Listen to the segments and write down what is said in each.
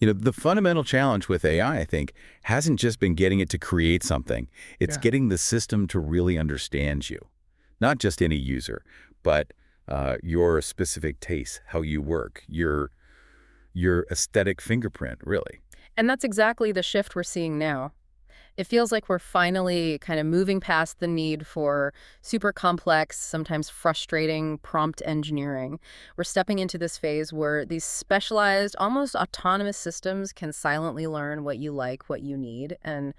The fundamental challenge with AI, I think, hasn't just been getting it to create something. It's Yeah. getting the system to really understand you. Not just any user, but your specific tastes, how you work, your aesthetic fingerprint, really. And that's exactly the shift we're seeing now. It feels like we're finally kind of moving past the need for super complex, sometimes frustrating prompt engineering. We're stepping into this phase where these specialized, almost autonomous systems can silently learn what you like, what you need. And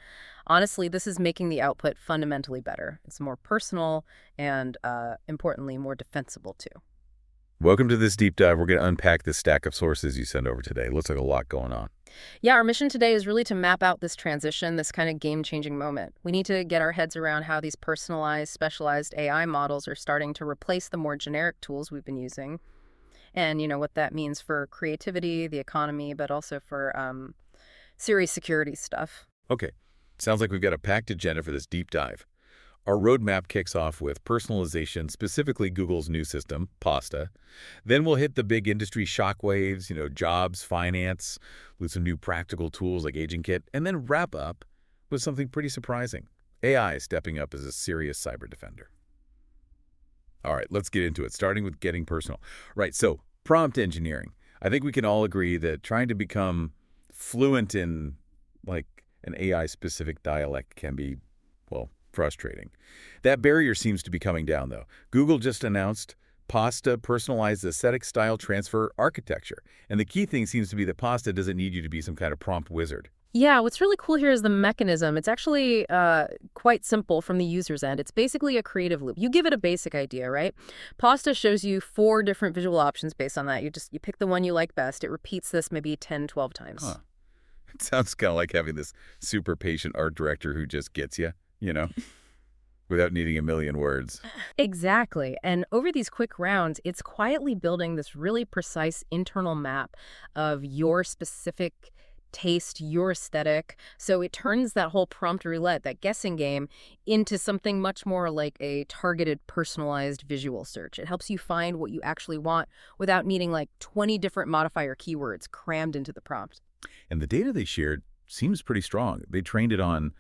honestly, this is making the output fundamentally better. It's more personal and, importantly, more defensible, too. Welcome to this deep dive. We're going to unpack this stack of sources you sent over today. Looks like a lot going on. Yeah, our mission today is really to map out this transition, this kind of game-changing moment. We need to get our heads around how these personalized, specialized AI models are starting to replace the more generic tools we've been using. And, what that means for creativity, the economy, but also for serious security stuff. Okay, sounds like we've got a packed agenda for this deep dive. Our roadmap kicks off with personalization, specifically Google's new system, Pasta. Then we'll hit the big industry shockwaves, jobs, finance, with some new practical tools like AgentKit, and then wrap up with something pretty surprising. AI stepping up as a serious cyber defender. All right, let's get into it, starting with getting personal. Right, so prompt engineering. I think we can all agree that trying to become fluent in, like, an AI-specific dialect can be, well, frustrating. That barrier seems to be coming down, though. Google just announced Pasta personalized aesthetic style transfer architecture. And the key thing seems to be that Pasta doesn't need you to be some kind of prompt wizard. Yeah, what's really cool here is the mechanism. It's actually quite simple from the user's end. It's basically a creative loop. You give it a basic idea, right? Pasta shows you 4 different visual options based on that. You pick the one you like best. It repeats this maybe 10, 12 times. Huh. It sounds kind of like having this super patient art director who just gets you, without needing a million words. Exactly. And over these quick rounds, it's quietly building this really precise internal map of your specific taste, your aesthetic. So it turns that whole prompt roulette, that guessing game, into something much more like a targeted, personalized visual search. It helps you find what you actually want without needing like 20 different modifier keywords crammed into the prompt. And the data they shared seems pretty strong. They trained it on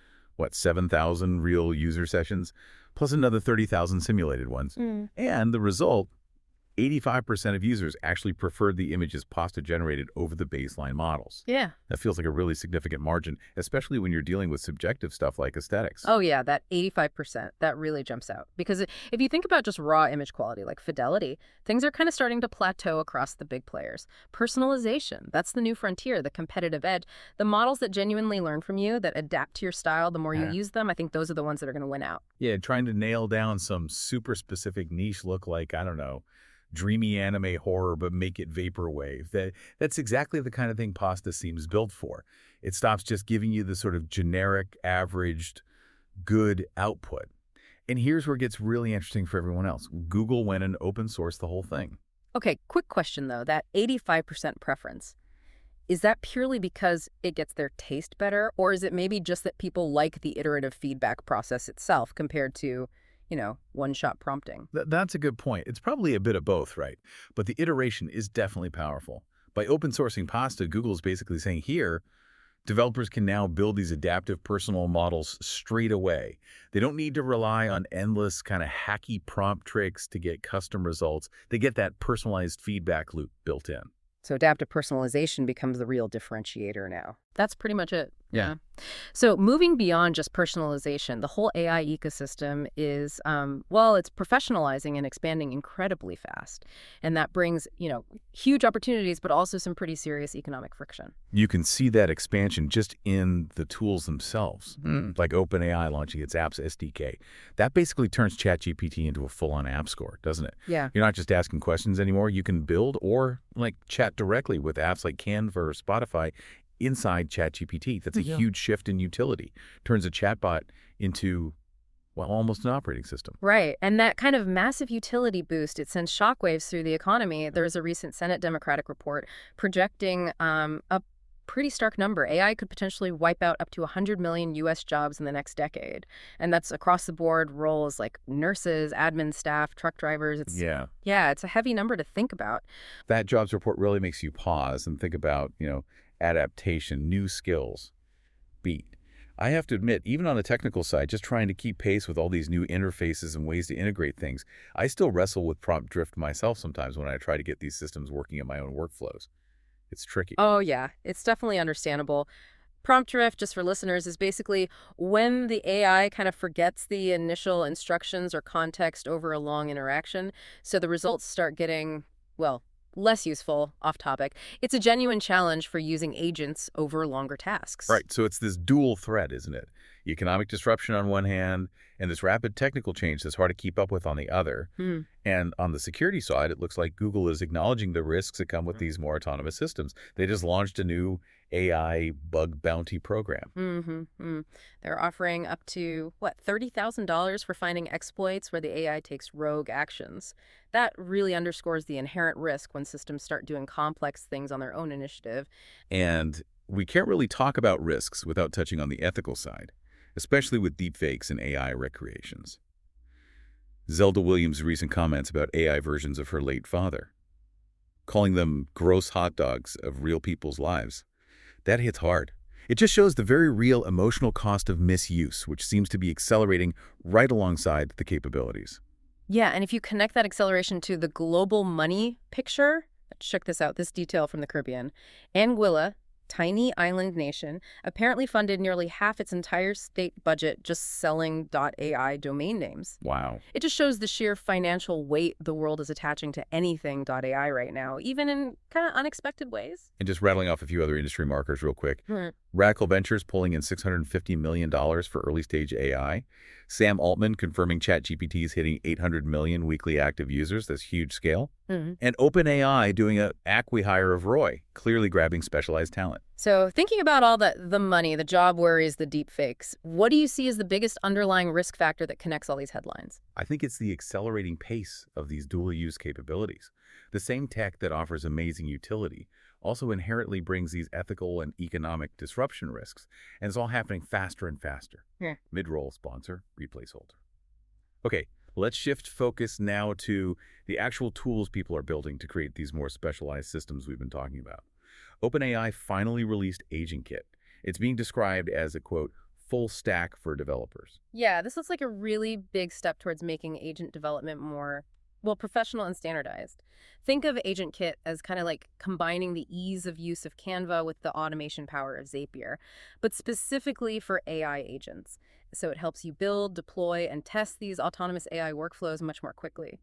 7,000 real user sessions, plus another 30,000 simulated ones. And the result, 85% of users actually preferred the images Pasta generated over the baseline models. Yeah. That feels like a really significant margin, especially when you're dealing with subjective stuff like aesthetics. Oh, yeah, that 85%, that really jumps out. Because if you think about just raw image quality, like fidelity, things are kind of starting to plateau across the big players. Personalization, that's the new frontier, the competitive edge. The models that genuinely learn from you, that adapt to your style, the more you use them, I think those are the ones that are going to win out. Yeah, trying to nail down some super specific niche look like, I don't know, dreamy anime horror, but make it vaporwave. That's exactly the kind of thing Pasta seems built for. It stops just giving you the sort of generic, averaged, good output. And here's where it gets really interesting for everyone else. Google went and open sourced the whole thing. Okay, quick question though, that 85% preference, is that purely because it gets their taste better, or is it maybe just that people like the iterative feedback process itself compared to one-shot prompting? That's a good point. It's probably a bit of both, right? But the iteration is definitely powerful. By open sourcing Pasta, Google is basically saying here, developers can now build these adaptive personal models straight away. They don't need to rely on endless kind of hacky prompt tricks to get custom results. They get that personalized feedback loop built in. So adaptive personalization becomes the real differentiator now. That's pretty much it. Yeah. So moving beyond just personalization, the whole AI ecosystem is, it's professionalizing and expanding incredibly fast. And that brings, huge opportunities, but also some pretty serious economic friction. You can see that expansion just in the tools themselves, like OpenAI launching its Apps SDK. That basically turns ChatGPT into a full-on app store, doesn't it? Yeah. You're not just asking questions anymore. You can build or chat directly with apps like Canva or Spotify inside ChatGPT. That's a huge shift in utility. Turns a chatbot into, almost an operating system. Right. And that kind of massive utility boost, it sends shockwaves through the economy. There's a recent Senate Democratic report projecting a pretty stark number. AI could potentially wipe out up to 100 million U.S. jobs in the next decade. And that's across the board roles like nurses, admin staff, truck drivers. It's a heavy number to think about. That jobs report really makes you pause and think about, adaptation, new skills beat. I have to admit, even on the technical side, just trying to keep pace with all these new interfaces and ways to integrate things, I still wrestle with prompt drift myself sometimes when I try to get these systems working in my own workflows. It's tricky. Oh, yeah, it's definitely understandable. Prompt drift, just for listeners, is basically when the AI kind of forgets the initial instructions or context over a long interaction, so the results start getting, well, less useful, off topic. It's a genuine challenge for using agents over longer tasks. Right, so it's this dual threat, isn't it? Economic disruption on one hand, and this rapid technical change that's hard to keep up with on the other. Hmm. And on the security side, it looks like Google is acknowledging the risks that come with these more autonomous systems. They just launched a new AI bug bounty program. Mm-hmm. They're offering up to, what, $30,000 for finding exploits where the AI takes rogue actions. That really underscores the inherent risk when systems start doing complex things on their own initiative. And we can't really talk about risks without touching on the ethical side, especially with deepfakes and AI recreations. Zelda Williams' recent comments about AI versions of her late father, calling them gross hot dogs of real people's lives, that hits hard. It just shows the very real emotional cost of misuse, which seems to be accelerating right alongside the capabilities. Yeah, and if you connect that acceleration to the global money picture, check this out, this detail from the Caribbean. Anguilla, tiny island nation, apparently funded nearly half its entire state budget just selling .ai domain names. Wow. It just shows the sheer financial weight the world is attaching to anything .ai right now, even in kind of unexpected ways. And just rattling off a few other industry markers real quick. Hmm. Radical Ventures pulling in $650 million for early-stage AI. Sam Altman confirming ChatGPT is hitting 800 million weekly active users. That's huge scale. Mm-hmm. And OpenAI doing an acqui-hire of Roy, clearly grabbing specialized talent. So thinking about all the money, the job worries, the deep fakes, what do you see as the biggest underlying risk factor that connects all these headlines? I think it's the accelerating pace of these dual-use capabilities. The same tech that offers amazing utility also inherently brings these ethical and economic disruption risks, and it's all happening faster and faster. Yeah. Mid-roll sponsor, replaceholder. Okay, let's shift focus now to the actual tools people are building to create these more specialized systems we've been talking about. OpenAI finally released AgentKit. It's being described as a, quote, full stack for developers. Yeah, this looks like a really big step towards making agent development more, well, professional and standardized. Think of AgentKit as kind of like combining the ease of use of Canva with the automation power of Zapier, but specifically for AI agents. So it helps you build, deploy, and test these autonomous AI workflows much more quickly.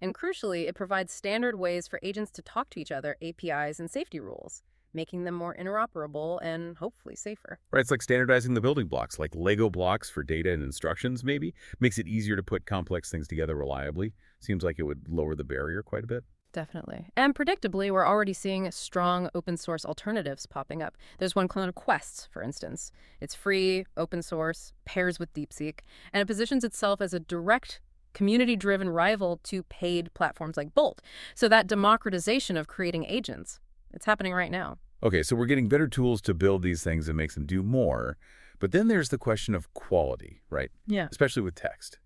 And crucially, it provides standard ways for agents to talk to each other, APIs, and safety rules, making them more interoperable and hopefully safer. Right, it's like standardizing the building blocks, like Lego blocks for data and instructions, maybe. Makes it easier to put complex things together reliably. Seems like it would lower the barrier quite a bit. Definitely. And predictably, we're already seeing strong open source alternatives popping up. There's one called Quests, for instance. It's free, open source, pairs with DeepSeek, and it positions itself as a direct community-driven rival to paid platforms like Bolt. So that democratization of creating agents, it's happening right now. Okay, so we're getting better tools to build these things and makes them do more. But then there's the question of quality, right? Yeah. Especially with text.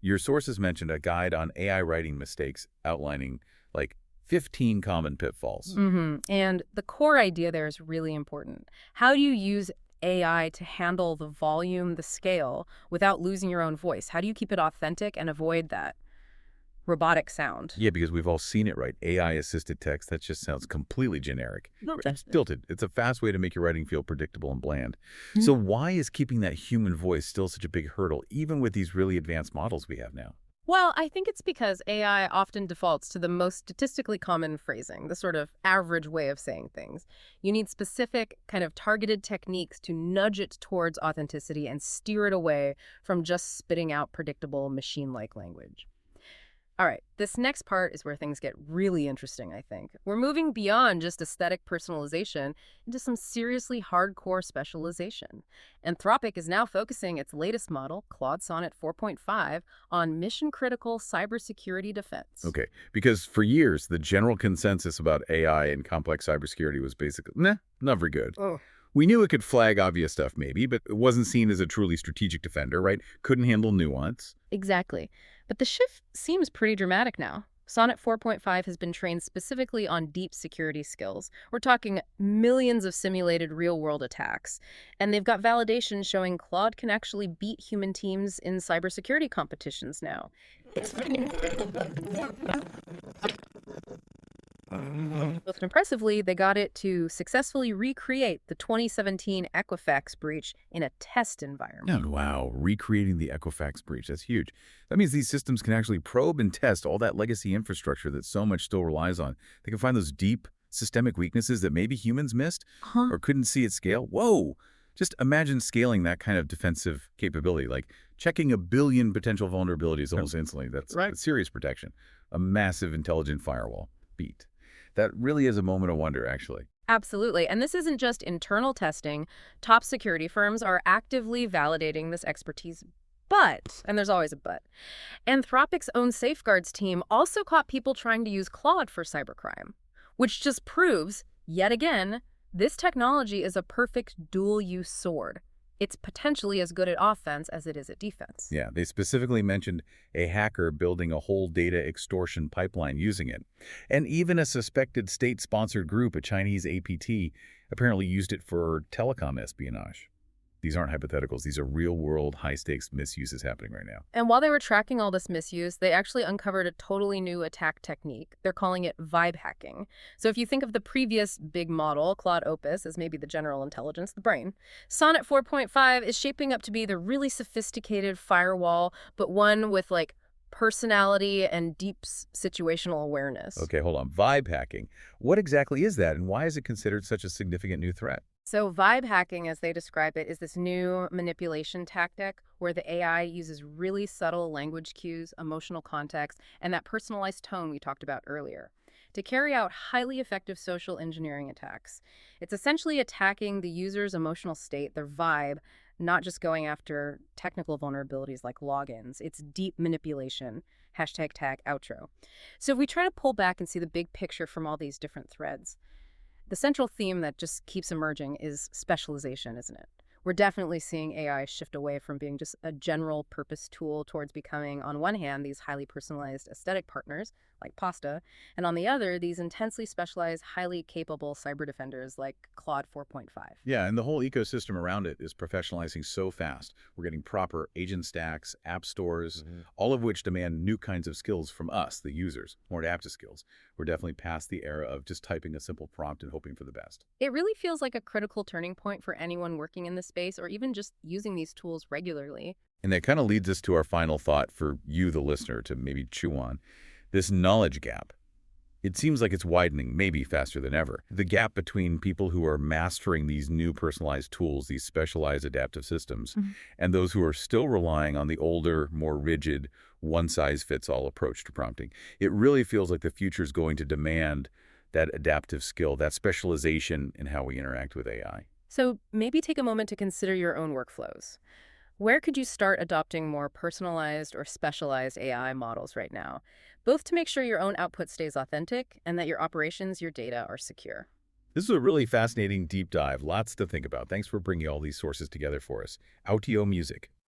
Your sources mentioned a guide on AI writing mistakes outlining like 15 common pitfalls. And the core idea there is really important. How do you use AI to handle the volume, the scale, without losing your own voice? How do you keep it authentic and avoid that robotic sound? Yeah, because we've all seen it, right? AI-assisted text, that just sounds completely generic. It's stilted. It's a fast way to make your writing feel predictable and bland. So why is keeping that human voice still such a big hurdle, even with these really advanced models we have now? Well, I think it's because AI often defaults to the most statistically common phrasing, the sort of average way of saying things. You need specific, kind of targeted techniques to nudge it towards authenticity and steer it away from just spitting out predictable machine-like language. All right, this next part is where things get really interesting, I think. We're moving beyond just aesthetic personalization into some seriously hardcore specialization. Anthropic is now focusing its latest model, Claude Sonnet 4.5, on mission-critical cybersecurity defense. Okay, because for years, the general consensus about AI and complex cybersecurity was basically, not very good. We knew it could flag obvious stuff maybe, but it wasn't seen as a truly strategic defender, right? Couldn't handle nuance. Exactly. But the shift seems pretty dramatic now. Sonnet 4.5 has been trained specifically on deep security skills. We're talking millions of simulated real-world attacks. And they've got validation showing Claude can actually beat human teams in cybersecurity competitions now. Most impressively, they got it to successfully recreate the 2017 Equifax breach in a test environment. And wow, recreating the Equifax breach, that's huge. That means these systems can actually probe and test all that legacy infrastructure that so much still relies on. They can find those deep systemic weaknesses that maybe humans missed Huh? or couldn't see at scale. Whoa! Just imagine scaling that kind of defensive capability, like checking a billion potential vulnerabilities almost instantly. That's Right. serious protection. A massive intelligent firewall. Beat. That really is a moment of wonder, actually. Absolutely. And this isn't just internal testing. Top security firms are actively validating this expertise. But, and there's always a but, Anthropic's own safeguards team also caught people trying to use Claude for cybercrime, which just proves, yet again, this technology is a perfect dual-use sword. It's potentially as good at offense as it is at defense. Yeah, they specifically mentioned a hacker building a whole data extortion pipeline using it. And even a suspected state-sponsored group, a Chinese APT, apparently used it for telecom espionage. These aren't hypotheticals. These are real-world, high-stakes misuses happening right now. And while they were tracking all this misuse, they actually uncovered a totally new attack technique. They're calling it vibe hacking. So if you think of the previous big model, Claude Opus, as maybe the general intelligence, the brain, Sonnet 4.5 is shaping up to be the really sophisticated firewall, but one with like personality and deep situational awareness. Okay, hold on. Vibe hacking. What exactly is that, and why is it considered such a significant new threat? So vibe hacking, as they describe it, is this new manipulation tactic where the AI uses really subtle language cues, emotional context, and that personalized tone we talked about earlier to carry out highly effective social engineering attacks. It's essentially attacking the user's emotional state, their vibe, not just going after technical vulnerabilities like logins. It's deep manipulation. Hashtag tag outro. So if we try to pull back and see the big picture from all these different threads, the central theme that just keeps emerging is specialization, isn't it? We're definitely seeing AI shift away from being just a general purpose tool towards becoming, on one hand, these highly personalized aesthetic partners like Pasta, and on the other, these intensely specialized, highly capable cyber defenders like Claude 4.5. Yeah, and the whole ecosystem around it is professionalizing so fast. We're getting proper agent stacks, app stores, all of which demand new kinds of skills from us, the users, more adaptive skills. We're definitely past the era of just typing a simple prompt and hoping for the best. It really feels like a critical turning point for anyone working in this space or even just using these tools regularly. And that kind of leads us to our final thought for you, the listener, to maybe chew on. This knowledge gap. It seems like it's widening, maybe faster than ever. The gap between people who are mastering these new personalized tools, these specialized adaptive systems, and those who are still relying on the older, more rigid, one-size-fits-all approach to prompting. It really feels like the future is going to demand that adaptive skill, that specialization in how we interact with AI. So maybe take a moment to consider your own workflows. Where could you start adopting more personalized or specialized AI models right now, both to make sure your own output stays authentic and that your operations, your data are secure? This is a really fascinating deep dive. Lots to think about. Thanks for bringing all these sources together for us. Outio Music.